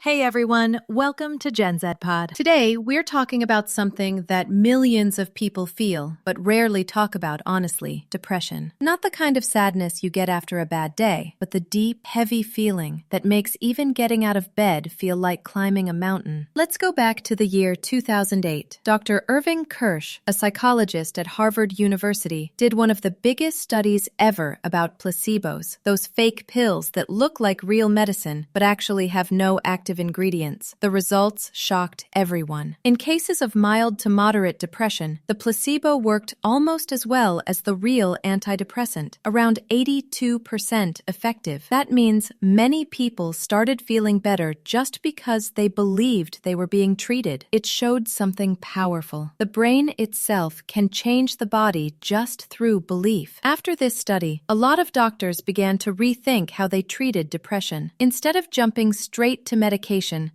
Hey everyone, welcome to Gen Z Pod. Today, we're talking about something that millions of people feel, but rarely talk about honestly, depression. Not the kind of sadness you get after a bad day, but the deep, heavy feeling that makes even getting out of bed feel like climbing a mountain. Let's go back to the year 2008. Dr. Irving Kirsch, a psychologist at Harvard University, did one of the biggest studies ever about placebos, those fake pills that look like real medicine, but actually have no active ingredients. The results shocked everyone. In cases of mild to moderate depression, the placebo worked almost as well as the real antidepressant, around 82% effective. That means many people started feeling better just because they believed they were being treated. It showed something powerful. The brain itself can change the body just through belief. After this study, a lot of doctors began to rethink how they treated depression. Instead of jumping straight to medication,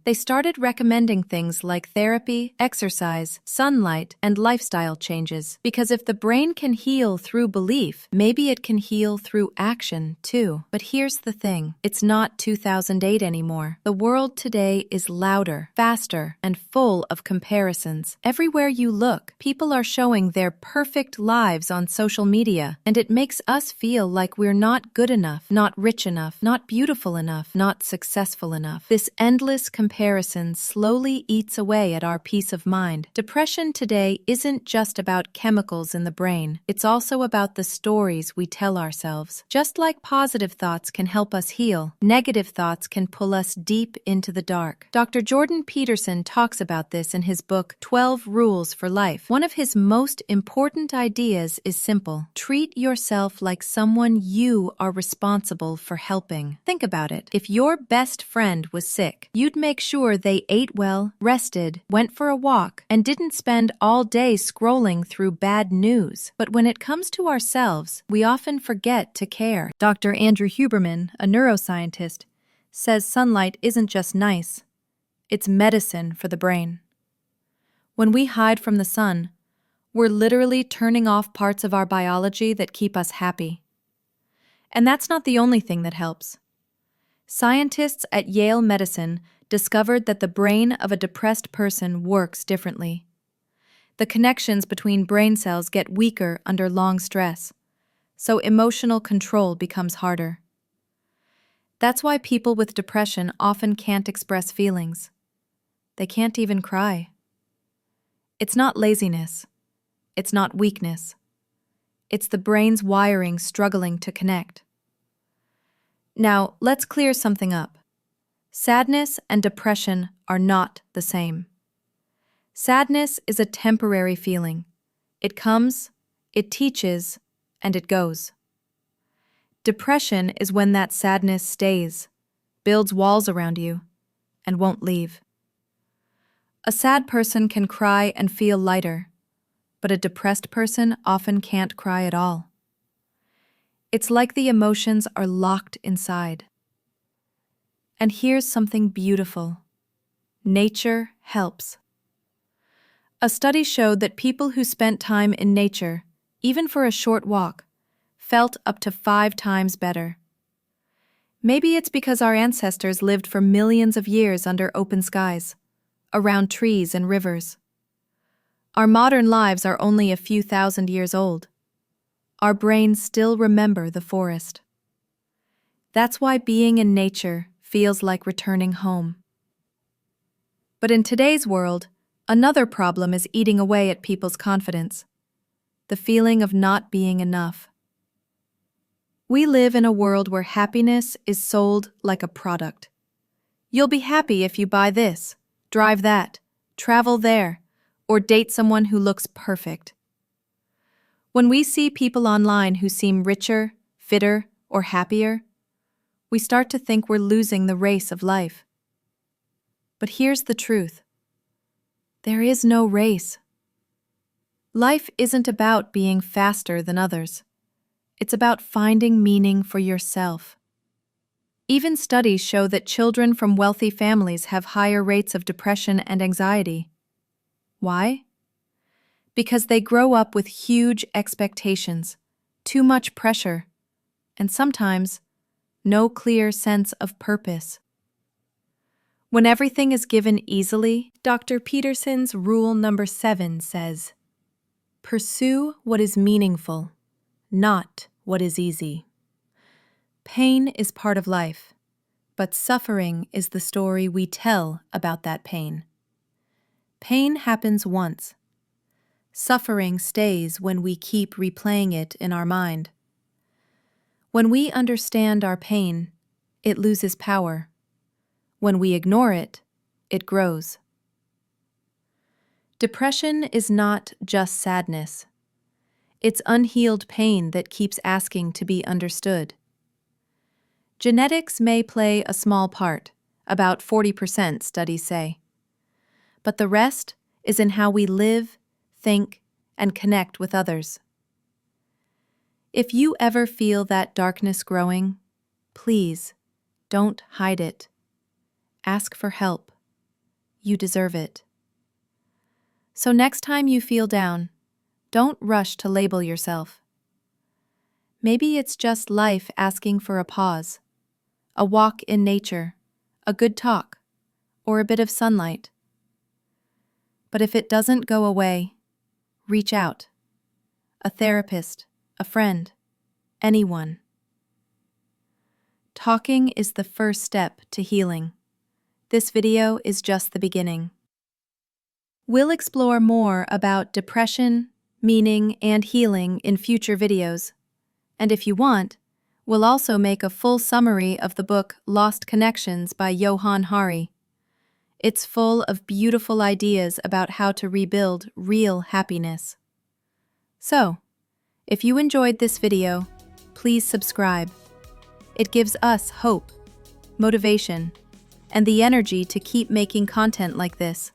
they started recommending things like therapy, exercise, sunlight, and lifestyle changes. Because if the brain can heal through belief, maybe it can heal through action too. But here's the thing, it's not 2008 anymore. The world today is louder, faster, and full of comparisons. Everywhere you look, people are showing their perfect lives on social media, and it makes us feel like we're not good enough, not rich enough, not beautiful enough, not successful enough. This endless comparison slowly eats away at our peace of mind. Depression today isn't just about chemicals in the brain. It's also about the stories we tell ourselves. Just like positive thoughts can help us heal, negative thoughts can pull us deep into the dark. Dr. Jordan Peterson talks about this in his book, 12 Rules for Life. One of his most important ideas is simple. Treat yourself like someone you are responsible for helping. Think about it. If your best friend was sick, you'd make sure they ate well, rested, went for a walk, and didn't spend all day scrolling through bad news. But when it comes to ourselves, we often forget to care. Dr. Andrew Huberman, a neuroscientist, says sunlight isn't just nice, it's medicine for the brain. When we hide from the sun, we're literally turning off parts of our biology that keep us happy. And that's not the only thing that helps. Scientists at Yale Medicine discovered that the brain of a depressed person works differently. The connections between brain cells get weaker under long stress, so emotional control becomes harder. That's why people with depression often can't express feelings. They can't even cry. It's not laziness. It's not weakness. It's the brain's wiring struggling to connect. Now, let's clear something up. Sadness and depression are not the same. Sadness is a temporary feeling. It comes, it teaches, and it goes. Depression is when that sadness stays, builds walls around you, and won't leave. A sad person can cry and feel lighter, but a depressed person often can't cry at all. It's like the emotions are locked inside. And here's something beautiful. Nature helps. A study showed that people who spent time in nature, even for a short walk, felt up to 5 times better. Maybe it's because our ancestors lived for millions of years under open skies, around trees and rivers. Our modern lives are only a few thousand years old. Our brains still remember the forest. That's why being in nature feels like returning home. But in today's world, another problem is eating away at people's confidence, the feeling of not being enough. We live in a world where happiness is sold like a product. You'll be happy if you buy this, drive that, travel there, or date someone who looks perfect. When we see people online who seem richer, fitter, or happier, we start to think we're losing the race of life. But here's the truth. There is no race. Life isn't about being faster than others. It's about finding meaning for yourself. Even studies show that children from wealthy families have higher rates of depression and anxiety. Why? Because they grow up with huge expectations, too much pressure, and sometimes no clear sense of purpose. When everything is given easily, Dr. Peterson's rule number 7 says, "Pursue what is meaningful, not what is easy." Pain is part of life, but suffering is the story we tell about that pain. Pain happens once. Suffering stays when we keep replaying it in our mind. When we understand our pain, it loses power. When we ignore it, it grows. Depression is not just sadness. It's unhealed pain that keeps asking to be understood. Genetics may play a small part, about 40% studies say. But the rest is in how we live, think, and connect with others. If you ever feel that darkness growing, please don't hide it. Ask for help. You deserve it. So next time you feel down, don't rush to label yourself. Maybe it's just life asking for a pause, a walk in nature, a good talk, or a bit of sunlight. But if it doesn't go away, reach out. A therapist, a friend, anyone. Talking is the first step to healing. This video is just the beginning. We'll explore more about depression, meaning, and healing in future videos. And if you want, we'll also make a full summary of the book Lost Connections by Johann Hari. It's full of beautiful ideas about how to rebuild real happiness. So, if you enjoyed this video, please subscribe. It gives us hope, motivation, and the energy to keep making content like this.